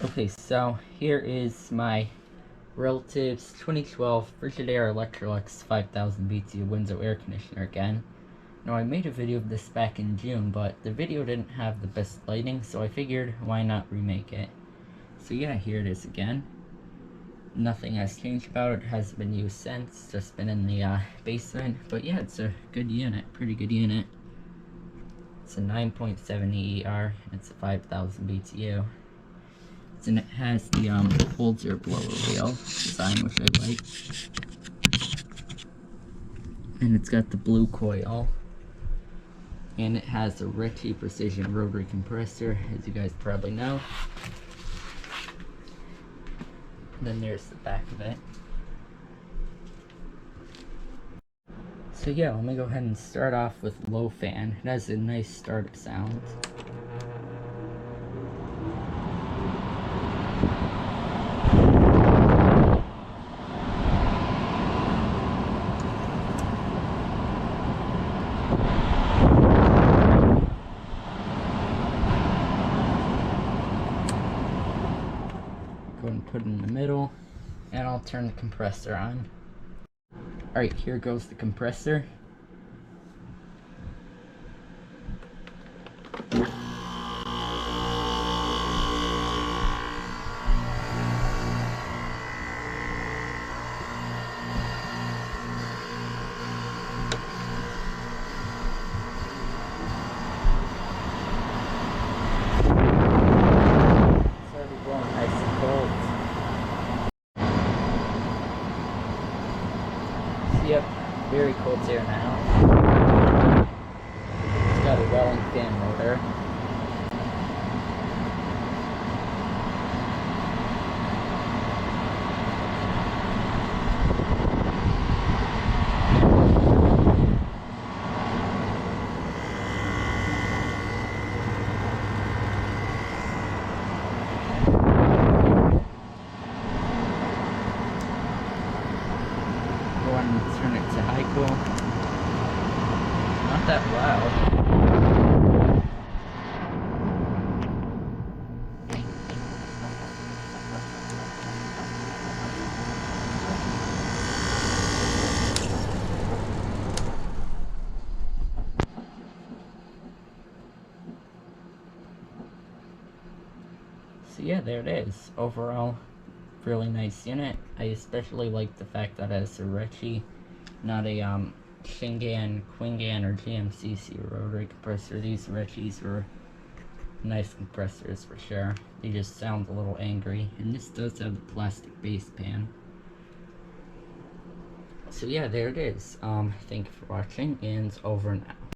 Okay, so here is my relative's 2012 Frigidaire Electrolux 5000 BTU Window air conditioner again. Now, I made a video of this back in June, but the video didn't have the best lighting, so I figured why not remake it. So yeah, here it is again. Nothing has changed about it, hasn't been used since, just been in the basement. But yeah, it's a good unit, pretty good unit. It's a 9.7 EER, it's a 5000 BTU. And it has the cold air blower wheel design, which I like. And it's got the blue coil. And it has a Ritchie precision rotary compressor, as you guys probably know. And then there's the back of it. So yeah, let me go ahead and start off with low fan. It has a nice startup sound. Go and put it in the middle, and I'll turn the compressor on. Alright, here goes the compressor. Yep, very cold air now. It's got a Welling fan motor. Go on and turn it to high cool. Not that loud. So yeah, there it is. Overall, really nice unit. I especially like the fact that it has a Ritchie, not a Shingan, Quingan, or GMCC rotary compressor. These Ritchies were nice compressors for sure. They just sound a little angry, and this does have the plastic base pan. So yeah, there it is. Thank you for watching, and over and out.